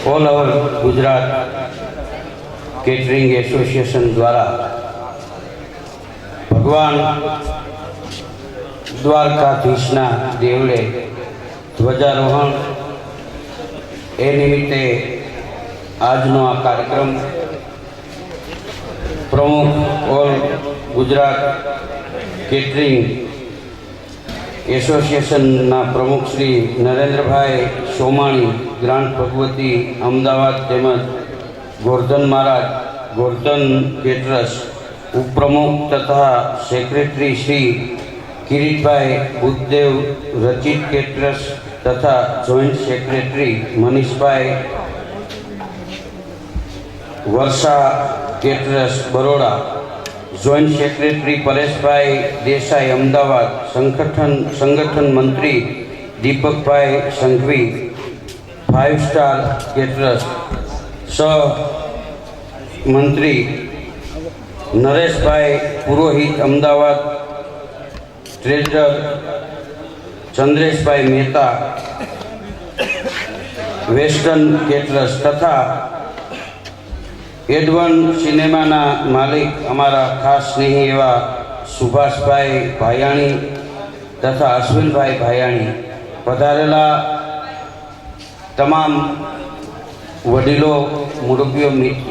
All over Gujarat catering association દ્વારા ભગવાન દ્વારકાધીશના દેવળે ધ્વજારોહણ એ નિમિત્તે આજનો આ કાર્યક્રમ પ્રમુખ ઓલ ગુજરાત કેટરિંગ એસોસિએશનના પ્રમુખ શ્રી નરેન્દ્રભાઈ સોમાણી, ગ્રાન્ટ ભગવતી અમદાવાદ, તેમજ ગોરધન મહારાજ ગોરધન કેટરસ ઉપપ્રમુખ તથા સેક્રેટરી શ્રી કિરીટભાઈ બુદ્ધદેવ રચિત કેટરસ તથા joint secretary Manishbhai Varsha caterers Baroda, joint secretary Pareshbhai Desai Ahmedabad, સંગઠન મંત્રી દીપકભાઈ સંઘવી, 5 સ્ટાર કેટરસ સહ મંત્રી Nareshbhai Purohit Ahmedabad, treasurer Chandreshbhai Mehta western caterers તથા એડવન સિનેમાના માલિક અમારા ખાસ સ્નેહી એવા સુભાષભાઈ ભાયાણી તથા અશ્વિનભાઈ ભાયાણી, પધારેલા તમામ વડીલો, મુરબ્બીઓ,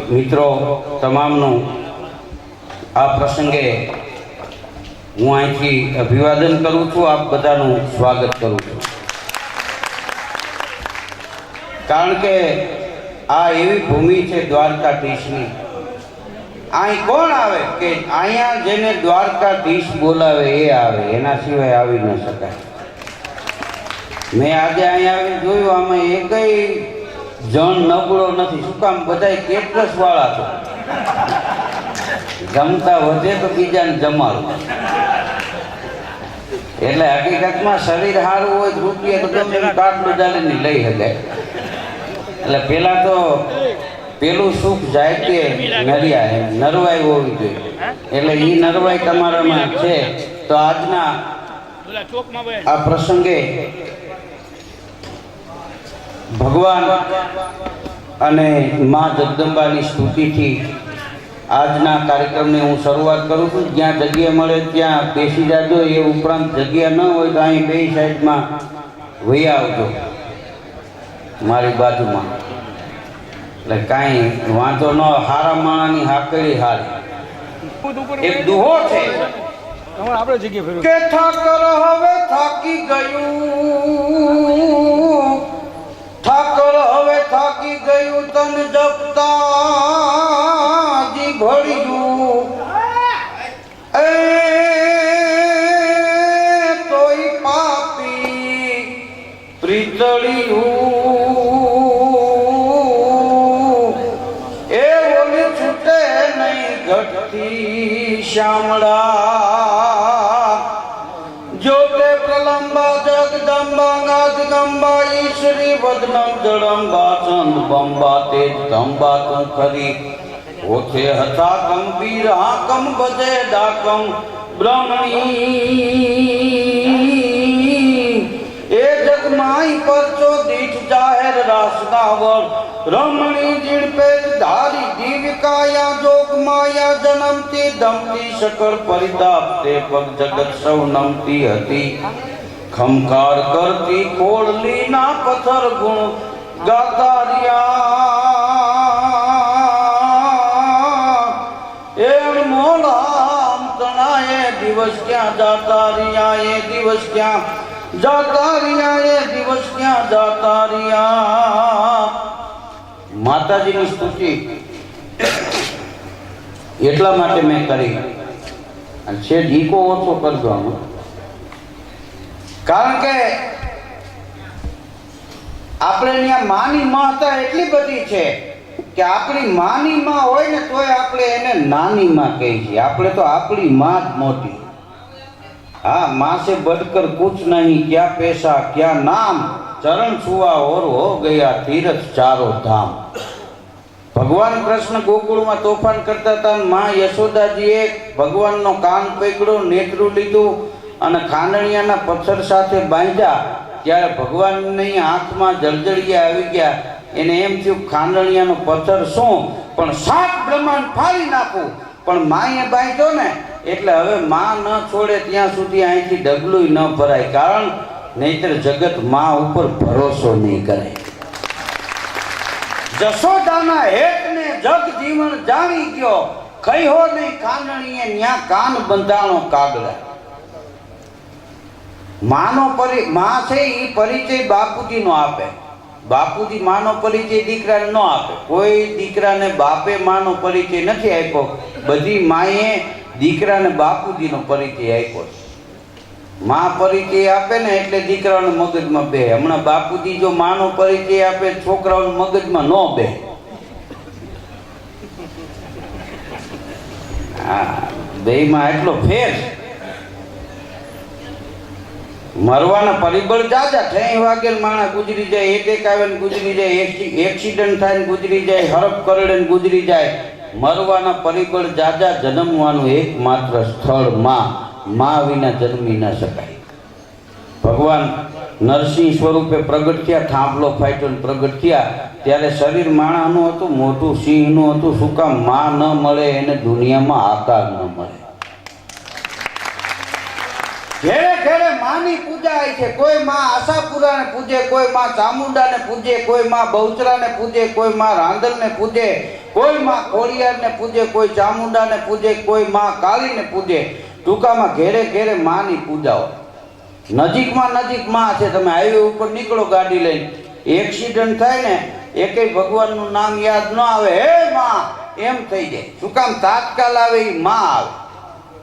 મિત્રો તમામનું આ પ્રસંગે હું અહીંથી અભિવાદન કરું છું. આપ બધાનું સ્વાગત કરું છું. કારણ કે આ એવી ભૂમિ છે દ્વારકાધીશની. અહીં કોણ આવે કે અહીંયા જેને દ્વારકાધીશ બોલાવે એ આવે, એના સિવાય આવી ન શકાય. મેં આજે અહીંયા આવી જોયું, આમાં એકઈ જણ નબળો નથી. શું કામ? બધા કેટરસ વાળા છે. જમતા વધે તો બીજાને જમાડો. એટલે હકીકતમાં શરીર સારું હોય, રૂપિયા તો ગમે કાટલું ચાલીને લઈ શકાય. એટલે પેલા તો પેલું સુખ જાય તે નરિયા નરવાઈ હોવી જોઈએ. એટલે એ નરવાઈ તમારામાં છે. તો આજના આ પ્રસંગે ભગવાન અને મા જગદંબાની સ્તુતિથી આજના કાર્યક્રમની હું શરૂઆત કરું છું. જ્યાં જગ્યા મળે ત્યાં બેસી જાજો. એ ઉપરાંત જગ્યા ન હોય તો અહીં બે સાઈડમાં વહી આવજો મારી બાજુમાં. એટલે કાંઈ વાંધો ન. હારા માણાની હાકડી હારી. એક દુહો છે કે ઠાકર હવે થાકી ગયું, ઠાકર હવે થાકી ગયું, તન જપતા જી ભળ્યું, એ તોય પાપી પ્રીતળિયું, એ બોલી છૂટે નહીં ઘટતી શ્યામળા, જોતે પ્રલંબા જગદંબા ગાદગંબા ઈશ્વરી વદનમ જડંબા ચંદ બંબા તેજ કંબા તું ખરી, ઓથે હતા ગંભીર હાકમ ભજે ડાકમ બ્રહ્મણી, એ જગમાઈ પરચો દીઠ જાહેર રાસનાવર, રમણી જીણપેટ ધારી દિવ્યકાયા જોગ માયા, જન્મતી ધમતી શકળ પરિતાપ તે પગ જગત સૌ નમતી હતી, ખમકાર કરતી કોળલી ના પથ્થર ગુણ ગાતારિયા, એ મોલામ તણાએ દિવસ ક્યાં જાતા રિયા, એ દિવસ ક્યાં જાતા રિયા, એ દિવસ ક્યાં જાતા રિયા. માતાજીની સ્તુતિ એટલા માટે મેં કરી છે, ઢીકો ઓછો કરજો આમાં. કારણ કે આપણે ત્યાં માની મહત્તા એટલી બધી છે કે આપણી માની માં હોય ને તોય આપણે એને નાની માં કહીએ છીએ. આપણે તો આપણી માં જ મોટી. हाँ, माँ से बढ़कर कुछ नहीं, क्या पैसा क्या नाम, चरण छुआ और हो गया तीर्थ चारों धाम. भगवान कृष्ण गोकुल में तोफान करता था. माँ यशोदाजीए भगवान नो कान पकड़ो, नेत्रु लीधु અને ખાંડણિયાના પથ્થર સાથે બાંધ્યા. ત્યારે ભગવાનની આંખમાં જળજળિયા આવી ગયા. એને એમ થયું ખાંડણિયાનો પથ્થર શું પણ 7 બ્રહ્માંડ ફાડી નાખું, પણ માએ બાંધ્યો ને એટલે હવે માં ન છોડે ત્યાં સુધી અહીંથી ડગલું ન ભરાય, કારણ નહીતર જગત માં ઉપર ભરોસો નહીં કરે. જશોદાના હેતને જગ જીવન જાણી ગયો, કહીહો નહીં ખાંડણીએ ન્યા કાન બંધાણો કાગડા. માનો માં છે એ પરિચય બાપુજીનો આપે, બાપુજી માનો પરિચય દીકરાને ન આપે. કોઈ દીકરાને બાપે માનો પરિચય નથી આપ્યો, બધી માએ દીકરાને બાપુજીનો પરિચય આપ્યો. માં પરિચય આપે ને એટલે દીકરાઓને મગજમાં બે. હમણાં બાપુજી જો માનો પરિચય આપે છોકરાઓને મગજમાં ન બે. હા, બેમાં એટલો ફેર. મરવાના પરિબળ જાજા. 6 વાગે માણસ ગુજરી જાય, એટેક આવે ને ગુજરી જાય, એક્સિડન્ટ થાય ને ગુજરી જાય, હરપ કરડે ને ગુજરી જાય. મરવાના પરિબળ જાજા. જન્મવાનું એકમાત્ર સ્થળ માં વિના જન્મી ન શકાય. ભગવાન નરસિંહ સ્વરૂપે પ્રગટ થયા, થાંભલો ફાટ્યો ને પ્રગટ થયા ત્યારે શરીર માણસનું હતું, મોટું સિંહનું હતું. શું કામ? માં ન મળે એને દુનિયામાં આકાર ન મળે. ઘેરે ઘેરે માની પૂજા હોય છે. કોઈ માં આશાપુરાને પૂજે, કોઈ માં ચામુંડાને પૂજે, કોઈ માં બહુચરાને પૂજે, કોઈ માં રાંદલને પૂજે, કોઈ માં ખોડિયારને પૂજે, કોઈ ચામુંડાને પૂજે, કોઈ માં કાળીને પૂજે. ટૂંકામાં ઘેરે ઘેરે માની પૂજાઓ. નજીકમાં નજીક માં છે. તમે હાઈવે ઉપર નીકળો ગાડી લઈને, એક્સિડન્ટ થાય ને એકેય ભગવાનનું નામ યાદ ન આવે, હે માં એમ થઈ જાય. શું કામ? તાત્કાલ આવે એ માં આવે.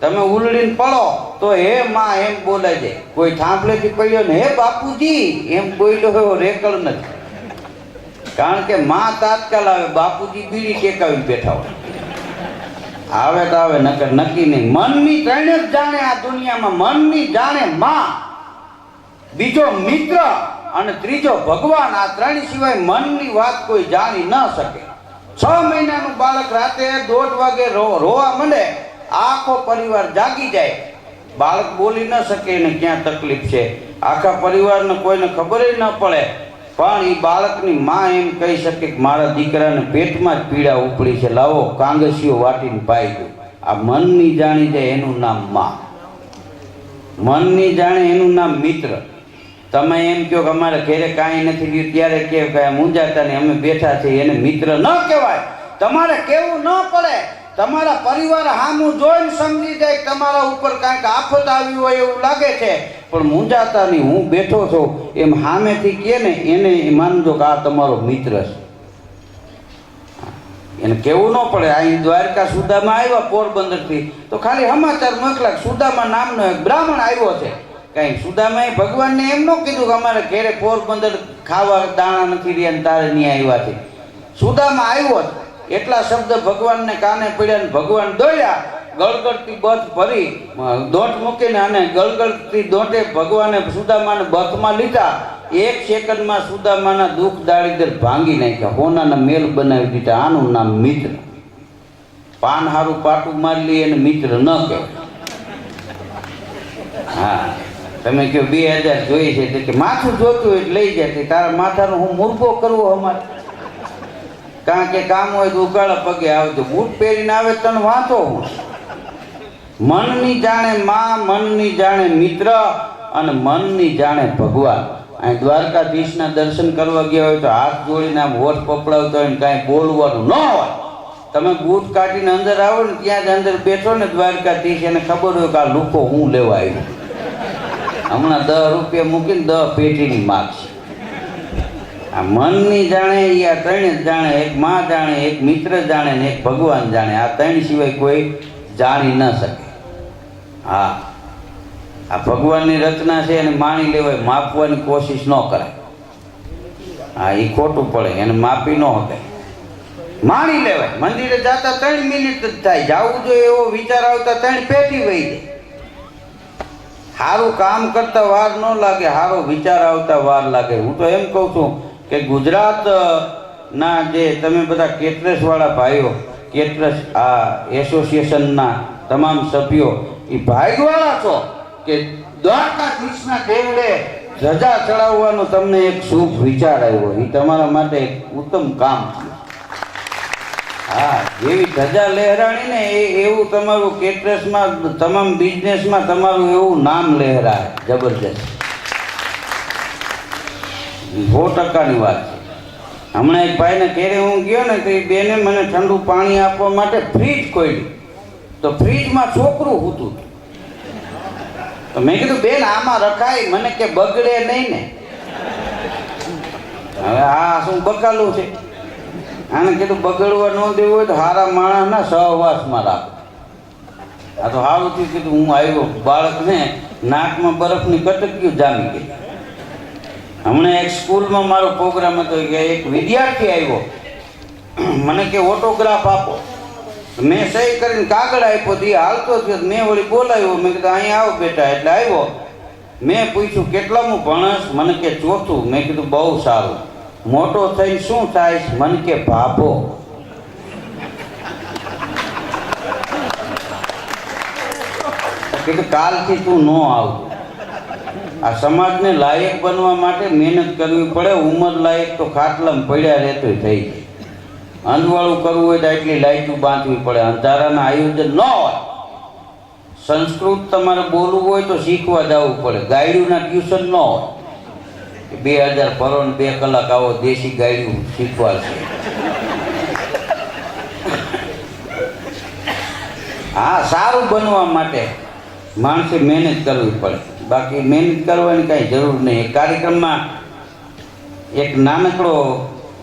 તમે ઉલડીને પડો તો હે માં એમ બોલાય જાય. કોઈ થાંભલેથી પડ્યો ને હે બાપુજી એમ બોલ્યો રેકળ નથી, કારણ કે માં તાત્કાલ આવે. બાપુજી બીડી ટેકાવી બેઠા હોય. આવે તો આવે, નકર નક્કી નહીં. મનની ત્રણે જ જાણે આ દુનિયામાં. મનની જાણે માં, બીજો મિત્ર અને ત્રીજો ભગવાન. આ ત્રણ સિવાય મનની વાત કોઈ જાણી ન શકે. 6 મહિનાનું બાળક રાતે 1:30 વાગે રોવા માંડે, આખો પરિવાર જાગી જાય. બાળક બોલી ન શકે ને ક્યાં તકલીફ છે, આખા પરિવારને કોઈને ખબર ન પડે, પણ એ બાળકની માં એમ કહી શકે કે મારા દીકરાને પેટમાં જ પીડા ઉપડી છે, લાવો કાંગસીઓ વાટીને પાઈ દો. આ મનની જાણી જાય એનું નામ માં. મનની જાણે એનું નામ મિત્ર. તમે એમ કહો કે અમારે ઘરે કાંઈ નથી રહ્યું ત્યારે કે મૂંઝાતા ને અમે બેઠા છીએ, એને મિત્ર ન કહેવાય. તમારે કેવું ન પડે. તમારા પરિવાર સામું જોઈને સમજી જાય કે તમારા ઉપર કાંઈક આફત આવી હોય એવું લાગે છે, પણ મૂંઝાતા નહીં, હું બેઠો છું એમ સામેથી કહે ને એને માનજો કે આ તમારો મિત્ર છે. એને કેવું ન પડે. અહીં દ્વારકા સુદામા આવ્યા પોરબંદરથી તો ખાલી સમાચાર મોકલા સુદામા નામનો એક બ્રાહ્મણ આવ્યો છે. કાંઈ સુદામાએ ભગવાનને એમ ન કીધું કે અમારે ઘેરે પોરબંદર ખાવા દાણા નથી રહ્યા ને તારે નહીં આવ્યા છે. સુદામા આવ્યો છે. એટલા શબ્દ ભગવાનને કાને પડ્યા ને ભગવાન દોડ્યા. ગળગળતી બથ ભરી દોટ મૂકીને અને ગળગળતી દોટે ભગવાને સુદામાને બથમાં લીધા. 1 સેકન્ડમાં સુદામાના દુઃખ દાળીદર ભાંગી નાખ્યા, હોનાના મેલ બનાવી દીધા. આનું નામ મિત્ર. પાન હારું પાટું મારી લઈએ એને મિત્ર ન કહેવાય. હા, તમે કહો 2000 જોઈ છે કે માથું જોતું હોય લઈ જાય. તારા માથાનો હું મુરગો કરવો અમારે? કારણ કે કામ હોય તો ઉગાડા પગે આવજો, બૂટ પહેરીને આવે તને વાંચો હું. મનની જાણે માં, મનની જાણે મિત્ર અને મનની જાણે ભગવાન. અહીં દ્વારકાધીશના દર્શન કરવા ગયા હોય તો હાથ જોડીને આમ હોઠ પપડાવતો હોય ને કાંઈ બોલવાનું ન હોય. તમે બૂટ કાઢીને અંદર આવો ને ત્યાં જ અંદર બેઠો ને દ્વારકાધીશ, એને ખબર હોય કે આ લોકો હું લેવા આવ્યો. હમણાં 10 રૂપિયા મૂકીને 10 પેટીની માગશે. આ મનની જાણે એ આ ત્રણે જ જાણે. એક માં જાણે, એક મિત્ર જાણે ને એક ભગવાન જાણે. આ ત્રણ સિવાય કોઈ જાણી ન શકે. હા, આ ભગવાનની રચના છે એને માણી લેવાય, માપવાની કોશિશ ન કરાય. હા, એ ખોટું પડે, એને માપી ન શકાય. માણી લેવાય. મંદિરે જતા 3 મિનિટ જ થાય, જવું જોઈએ એવો વિચાર આવતા 3 પેટી વહી જાય. સારું કામ કરતા વાર ન લાગે, સારો વિચાર આવતા વાર લાગે. હું તો એમ કહું છું કે ગુજરાતના જે તમે બધા કેટરસ વાળા ભાઈઓ, કેટરસ આ એસોસિએશનના તમામ સભ્યો, એ ભાગ્યવાળા છો કે દ્વારકાધીશના દેવળે ધજા ચડાવવાનો તમને એક શુભ વિચાર આવ્યો, એ તમારા માટે એક ઉત્તમ કામ છે. હા, એવી ધજા લહેરાણી ને એવું તમારું કેટરસમાં, તમામ બિઝનેસમાં તમારું એવું નામ લહેરાય, જબરજસ્ત. 100%ની વાત છે. હમણાં એક ભાઈને ઘેરે હું ગયો ને તો એ બેને મને ઠંડુ પાણી આપવા માટે ફ્રીજ ખોલ્યું, તો ફ્રીજમાં છોકરું હતું. તો મેં કીધું બેન આમાં રખાય? મને કે બગડે નહીં ને. હવે આ શું બકાલું છે? આને કીધું બગડવા ન દેવું હોય તો હારા માણસના સહવાસમાં રાખો. આ તો સારું થયું કીધું હું આવ્યો, બાળકને નાકમાં બરફની કટકીઓ જામી ગઈ. હમણાં એક સ્કૂલમાં મારો પ્રોગ્રામ હતો કે એક વિદ્યાર્થી આવ્યો, મને કે ઓટોગ્રાફ આપો. મેં સહી કરીને કાગળ આપ્યો, તે હાલતો થયો. મેં વળી બોલાવ્યો, મેં કીધું અહીંયા આવો બેટા. એટલે આવ્યો. મેં પૂછ્યું કેટલામું ભણસ? મને કે ચોથું. મેં કીધું બહુ સારું. મોટો થઈને શું થાય? મને કે ભાભો. કીધું કાલથી તું ન આવતો. આ સમાજને લાયક બનવા માટે મહેનત કરવી પડે. ઉંમર લાયક તો ખાટલામાં પડ્યા રહેતો થઈ જાય. અંધવાળું કરવું હોય તો એટલી લાઈટું બાંધવી પડે. અંધારાના આયોજન ન હોય. સંસ્કૃત તમારે બોલવું હોય તો શીખવા જવું પડે. ગાયડુના ટ્યુશન ન હોય. 2000 ભરો ને 2 કલાક આવો દેશી ગાયડું શીખવા છે. હા, સારું બનવા માટે માણસે મહેનત કરવી પડે. બાકી મહેનત કરવાની કાંઈ જરૂર નહીં. એક કાર્યક્રમમાં એક નાનકડો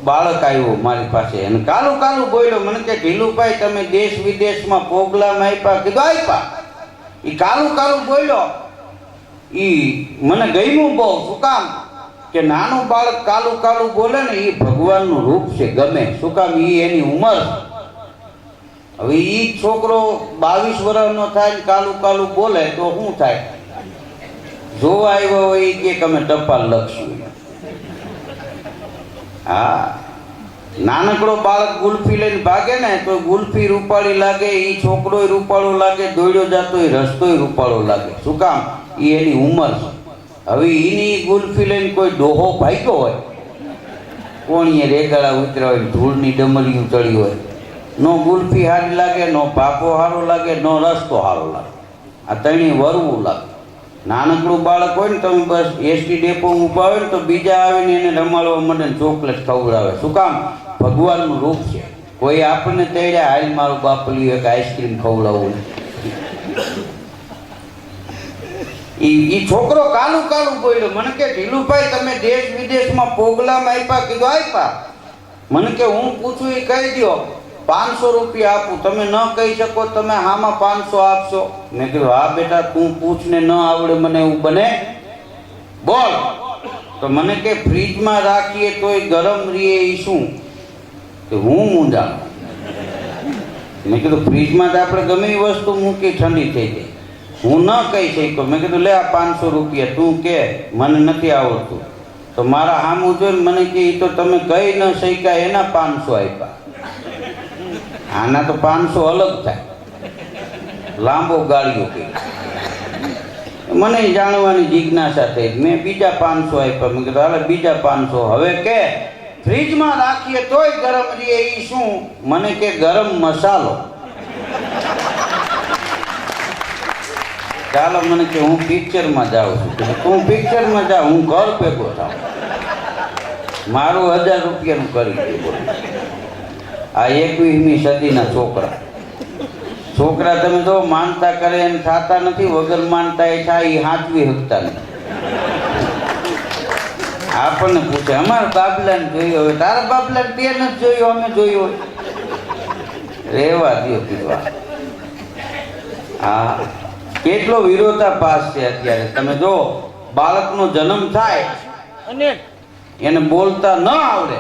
બાળક આવ્યો મારી પાસે અને કાલું કાલું બોલ્યો. મને કે ઢીલુભાઈ તમે દેશ વિદેશમાં પ્રોગ્રામ આપ્યા? કીધું આપ્યા. એ કાલું કાલું બોલ્યો, એ મને ગમ્યું બહુ. શું કામ? કે નાનું બાળક કાલું કાલું બોલે ને એ ભગવાનનું રૂપ છે, ગમે. શું કામ? એ એની ઉંમર. હવે એ છોકરો 22 વર્ષનો થાય ને કાલું કાલું બોલે તો શું થાય? જોવા આવ્યો હોય કે અમે ટપાલ લખશું. હા, નાનકડો બાળક ગુલ્ફી લઈને ભાગે ને તો ગુલ્ફી રૂપાળી લાગે, એ છોકરો રૂપાળો લાગે, દોડ્યો જતો એ રસ્તોય રૂપાળો લાગે. શું કામ? એ એની ઉંમર છે. હવે એની ગુલ્ફી લઈને કોઈ ડોહો ભાગ્યો હોય, કોણીએ રેગાળા ઉતર્યા હોય, ધૂળની ડમરીયું ચડી હોય, નો ગુલ્ફી સારી લાગે, નો પાપો સારો લાગે, નો રસ્તો સારો લાગે. આ ત્રણેય વરવું લાગે. નાનકડું બાળક હોય ને તમે બસ એસટી ડેપો ઊભા હોય ને તો બીજા આવીને એને રમાડવા માંડે ને ચોકલેટ ખવડાવે. શું કામ? ભગવાનનું રૂપ છે. કોઈ આપણને તેડ્યા હાલ મારું બાપલ્યું એક આઈસ્ક્રીમ ખવડાવવું. એ છોકરો કાલું કાલું બોલ્યો. મને કે ઢીલુભાઈ તમે દેશ વિદેશમાં પ્રોગ્રામ આપ્યા? કીધું આપ્યા. મને કે હું પૂછું એ કહી દો. 500 રૂપિયા આપું. તમે ન કહી શકો તમે હામાં 500 આપશો? મેં કીધું હા બેટા તું પૂછને, ન આવડે મને એવું બને? બોલ. તો મને કે ફ્રીજમાં રાખીએ તોય ગરમ રહીએ એ શું? કે હું મૂંઝાણો. મેં કીધું ફ્રીજમાં તો આપણે ગમે એ વસ્તુ મૂકી ઠંડી થઈ જાય. હું ન કહી શક્યો. મેં કીધું લે આ 500 રૂપિયા તું કે મને નથી આવડતું. તો મારા હામું જોઈને મને કે એ તો તમે કહી ન શક્યા એના 500 આપ્યા. આના તો 500 અલગ થાય, લાંબો ગાળ્યો કે. મને જાણવાની જિજ્ઞાસા થઈ. મેં બીજા 500 આપ્યા. મેં કીધું હાલે બીજા 500. હવે કે ફ્રીજમાં રાખીએ તોય ગરમ રહીએ એ શું? મને કે ગરમ મસાલો. ચાલો મને કે હું પિક્ચરમાં જાઉં છું. તું પિક્ચરમાં જા, હું ઘર ભેગો થાઉં. મારું 1000 રૂપિયાનું કરી દઉં. આ 21મી સદીના છોકરા તમે જો માનતા કરે એમ થતા નથી, વગર માનતા એ થાય એ હાંચવી શકતા નથી. આપણને પૂછે અમારા બાબલાને જોયો હોય, તારા બાબલાને તે નથી જોયો, અમે જોયો હોય. રેવા દો કીધું. હા, કેટલો વિરોધાભાસ છે અત્યારે. તમે જો બાળકનો જન્મ થાય અને એને બોલતા ન આવડે,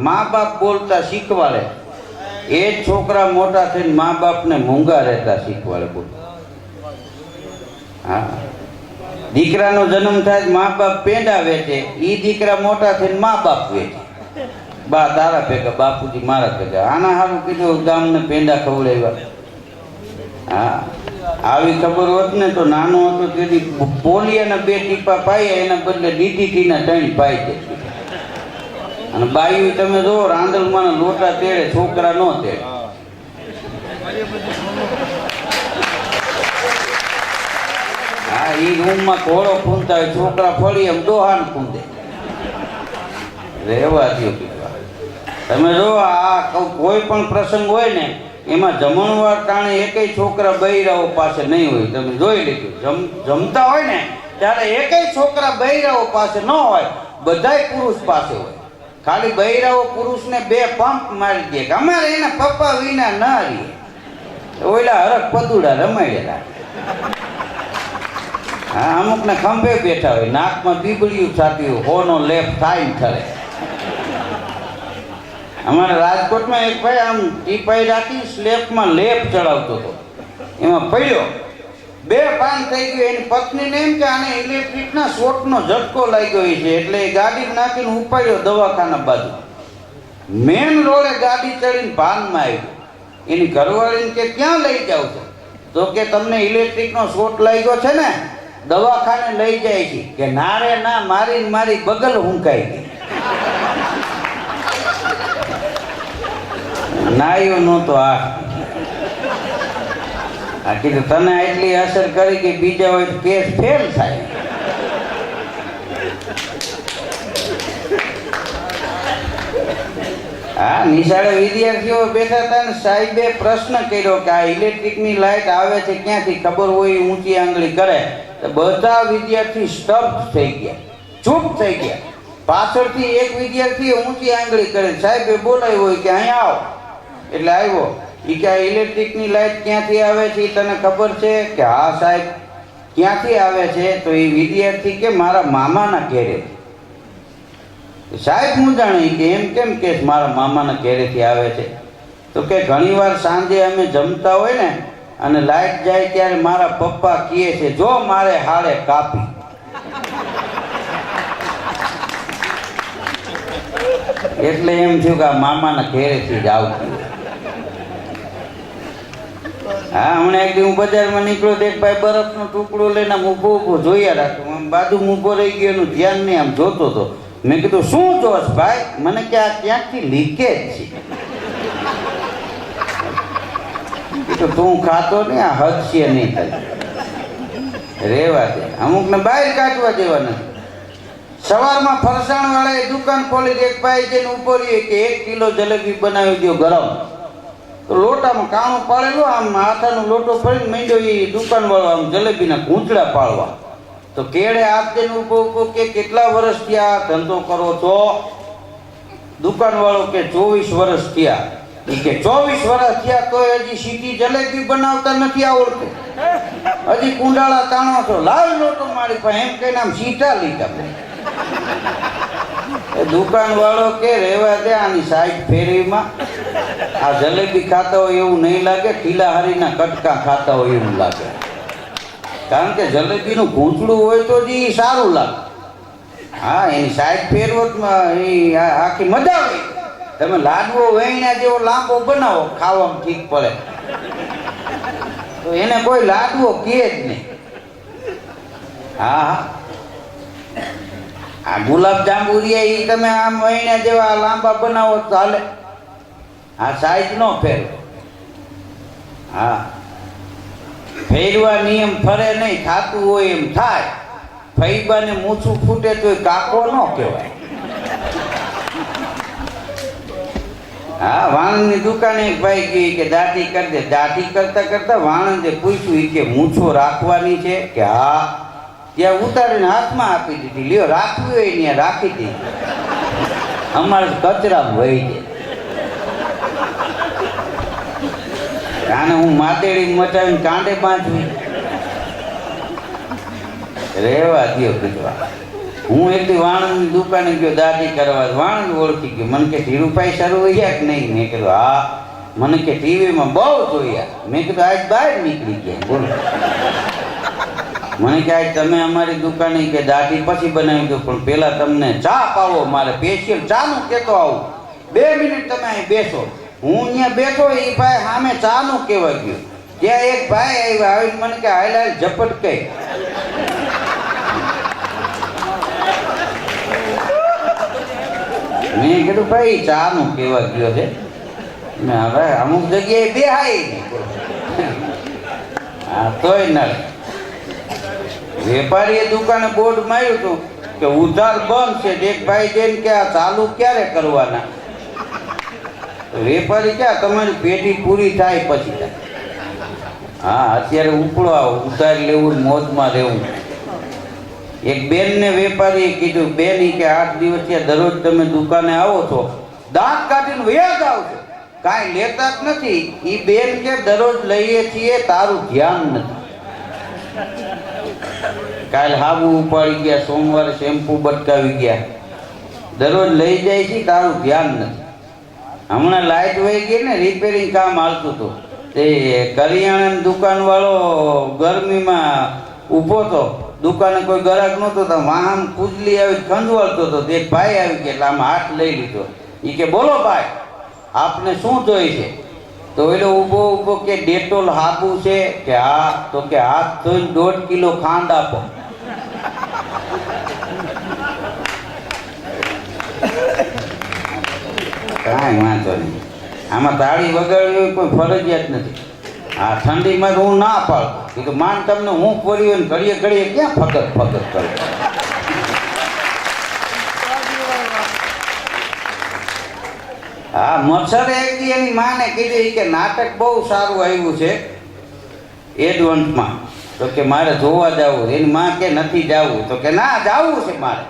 મા બાપ બોલતા શીખવાડે. એ જ છોકરા મોટા થઈને મા બાપને મૂંગા રહેતા શીખવાડે. બોલ. હા, દીકરાનો જન્મ થાય મા બાપ પેંડા વેચે, એ દીકરા મોટા થઈને મા બાપ વેચે. બા તારા ભેગા, બાપુજી મારા ભેગા. આના સારું કીધું ગામને પેંડા ખવડાવ્યા. હા, આવી ખબર હોત ને તો નાનો હતો તેથી પોલિયાના 2 ટીપા પાયા, એના બદલે DDTના 3 પાઈ દે. અને બાયું તમે જો રાંદલમાં લોટા તેડે, છોકરા નો તેડે. હા, એ રૂમમાં ઘોડો ખૂંદતા હોય, છોકરા ફળી એમ ડોહાન ખૂંદે. રહેવા દો. તમે જો આ કોઈ પણ પ્રસંગ હોય ને એમાં જમણવાર ટાણે એકેય છોકરા બૈરાઓ પાસે નહીં હોય. તમે જોઈ લીધું, જમતા હોય ને ત્યારે એકેય છોકરા બૈરાઓ પાસે ન હોય, બધાય પુરુષ પાસે હોય. ખાલી બૈરાઓ પુરુષને 2 પંપ મારી દે કે અમારે એના પપ્પા વિના ના રહીએ. ઓલા હરખ પદુડા રમાડેલા. હા, અમુકને ખંભે બેઠા હોય, નાકમાં બીબડિયું થતી હોય, હોનો લેપ થાય ને ઠરે. અમારા રાજકોટમાં એક ભાઈ આમ ટીપાઈ રાખી સ્લેપમાં લેપ ચડાવતો હતો, એમાં પડ્યો, 2 પાન થઈ ગયું. એની પત્નીને એમ કે આને ઇલેક્ટ્રિકના શોર્ટનો ઝટકો લાગ્યો છે, એટલે એ ગાડી નાખીને ઉપાડ્યો દવાખાના બાજુ. મેન રોડે ગાડી ચડીને ભાનમાં આવ્યું. એની ઘરવાળીને કે ક્યાં લઈ જાવ છો? તો કે તમને ઇલેક્ટ્રિકનો શોર્ટ લાગ્યો છે ને, દવાખાને લઈ જાય છે. કે ના રે ના, મારી બગલ હુંકાઈ ગઈ. નાયો નહોતો. આ કીધું તને એટલી અસર કરી કે બીજા હોય તો કેસ ફેલ થાય. હા, નિશાળે વિદ્યાર્થીઓ બેઠા હતા ને સાહેબે પ્રશ્ન કર્યો કે આ ઇલેક્ટ્રિકની લાઈટ આવે છે ક્યાંથી, ખબર હોય ઊંચી આંગળી કરે. તો બધા વિદ્યાર્થી સ્તબ્ધ થઈ ગયા, ચૂપ થઈ ગયા. પાછળથી એક વિદ્યાર્થીએ ઊંચી આંગળી કરે, સાહેબે બોલાવ્યો હોય કે અહીંયા આવો. એટલે આવ્યો. એ કે આ ઇલેક્ટ્રિકની લાઈટ ક્યાંથી આવે છે તને ખબર છે? કે હા સાહેબ. ક્યાંથી આવે છે? તો એ વિદ્યાર્થી કે મારા મામાના ઘેરે. સાહેબ હું જાણે કે એમ કેમ કે મારા મામાના ઘેરેથી આવે છે? તો કે ઘણીવાર સાંજે અમે જમતા હોય ને અને લાઈટ જાય ત્યારે મારા પપ્પા કહે છે જો મારે હાડે કાપી. એટલે એમ થયું કે આ મામાના ઘેરેથી જ આવતી. હા, હમણાં એક દી હું બજારમાં નીકળ્યો તો એક ભાઈ બરફનો ટુકડો લઈને આમ ઊભો જોયા રાખતો. આમ બાજુ ઊભો રહી ગયો, એનું ધ્યાન નહીં, આમ જોતો હતો. મેં કીધું શું જોશ ભાઈ? મને કે આ ક્યાંકથી લીકેજ છે. કીધું તું ખાતો ને, આ હદ છે નહીં થાય, રેવા દે. અમુકને બહાર કાઢવા દેવા નથી. સવારમાં ફરસાણ વાળાએ દુકાન ખોલી, એક ભાઈ જઈને ઉભો રહ્યો કે 1 કિલો જલેબી બનાવી દો ગરમ. તો લોટામાં કાણું પાડેલું, આમ હાથાનો લોટો ફરીને માંડ્યો એ દુકાન વાળો આમ જલેબીના ગૂંચડા પાડવા. તો કેળે હાથ દઈને ઉભો કે કેટલા વર્ષ થયા ધંધો કરો છો? દુકાન વાળો કે 24 વર્ષ થયા. એ કે 24 વર્ષ થયા તો હજી સીધી જલેબી બનાવતા નથી આવડતું, હજી કુંડાળા તાણો છો, લાવ લોટો મારી પાસે, એમ કહીને આમ સીધા લીધા. દુકાન વાળો કે રેવા દે, આની સાઈડ ફેરવીમાં આ જલેબી ખાતા હોય એવું નહીં લાગે, ઢીલાહારીના કટકા ખાતા હોય એવું લાગે. કારણ કે જલેબીનું ગૂંચડું હોય તો જ એ સારું લાગે. હા, એની સાઈડ ફેરવતમાં એ આખી મજા આવે. તમે લાડવો વેણ્યા જેવો લાંબો બનાવો, ખાવામાં ઠીક પડે, તો એને કોઈ લાડવો કહે જ નહીં. હા, આ ગુલાબ જાંબુ રહ્યા એ તમે આમ વેણ્યા જેવા લાંબા બનાવો તો હાલે. આ સાઈઝ નો ફેરવો. હા, ફેરવા નિયમ ફરે નહીં, થાતું હોય એમ થાય. ફૈબાને મૂછું ફૂટે તો કાકો ન કહેવાય. હા, વાણંદની દુકાને એક ભાઈ ગઈ કે દાઢી કરી દે. દાઢી કરતા કરતા વાણંદે પૂછ્યું કે મૂછો રાખવાની છે? કે હા. ત્યાં ઉતારીને હાથમાં આપી દીધી, લ્યો રાખવી હોય ત્યાં રાખી દીધી, અમારે કચરામાં વહી જાય. આને હું માતેડી મચાવીને કાંડે બાંધવી, રેવા દો કીધવા. હું એકદી વાણંદની દુકાને ગયો દાઢી કરવા, વાણંદ ઓળખી ગયો. મને કે ધીરુભાઈ સારું વહ્યા કે નહીં? મેં કીધું હા. મને કે ટીવીમાં બહુ જોયા. મેં કીધું આજ બહાર નીકળી ગયા, બોલો. મને કે આજ તમે અમારી દુકાને કે દાઢી પછી બનાવી દો, પણ પેલા તમને ચા પાવો, મારે સ્પેશિયલ ચાનું કહેતો આવું. 2 મિનિટ તમે અહીં બેસો. હું અહીંયા બેઠો, એ ભાઈ સામે ચાનું કહેવા ગયો. ત્યાં એક ભાઈ આવ્યા, આવીને મને કે હાલ હાલ ઝપટ કઈ. મેં કીધું ભાઈ ચા નું કેવા ગયો છે ને હવે અમુક જગ્યાએ બેહાય હા તોય ના. વેપારીએ દુકાને બોર્ડ માર્યું હતું કે ઉધાર બંધ છે. એક ભાઈ જઈને કે આ ચાલુ ક્યારે કરવાના? વેપારી ક્યાં તમારી પેઢી પૂરી થાય પછી થાય. હા અત્યારે ઉપડો આવો, ઉધાર લેવું, મોજમાં રહેવું. એક બેનને વેપારીએ કીધું, બેન ઈ કે 8 દિવસથી દરરોજ તમે દુકાને આવો છો, દાંત કાઢીને વ્યાજ આવશે, કાંઈ લેતા જ નથી. ઈ બેન કે દરરોજ લઈએ છીએ, તારું ધ્યાન નથી. કાલ હાબુ ઉપાડી ગયા, સોમવારે શેમ્પુ બટકાવી ગયા, દરરોજ લઈ જાય છે, તારું ધ્યાન નથી. હમણાં લાઇટ વહી ગઈ ને, રિપેરિંગ કામ હાલતું હતું, તે કરિયાણાની દુકાન વાળો ગરમીમાં ઊભો હતો, દુકાને કોઈ ગ્રાહક નહોતો, તો વાહન કુદલી આવી ખંજવાળતો હતો. એક ભાઈ આવી ગયા એટલે આમ હાથ લઈ લીધો. એ કે બોલો ભાઈ, આપને શું જોઈએ છે? તો એટલે ઊભો ઊભો કે ડેટોલ હાબુ છે કે હા? તો કે હાથ ધોઈને 1.5 કિલો ખાંડ આપો. કાંઈ વાંધો નહીં, આમાં તાળી વગાડવી કોઈ ફરજિયાત નથી. હા ઠંડીમાં તો હું ના પાડું, કીધું માન તમને હું પડી હોય ને ઘડીએ ઘડીએ ક્યાં ફગત ફગત કરું. હા મચ્છરે એક દી એની માને કીધું કે નાટક બહુ સારું આવ્યું છે એડવન્સમાં, તો કે મારે જોવા જવું. એની માં કે નથી જવું, તો કે ના જવું છે મારે.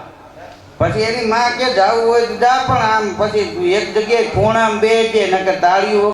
પછી એની માં કે જવું હોય તો જા, પણ આમ પછી એક જગ્યાએ ખૂણામાં બેસજે, નકર તાળીઓ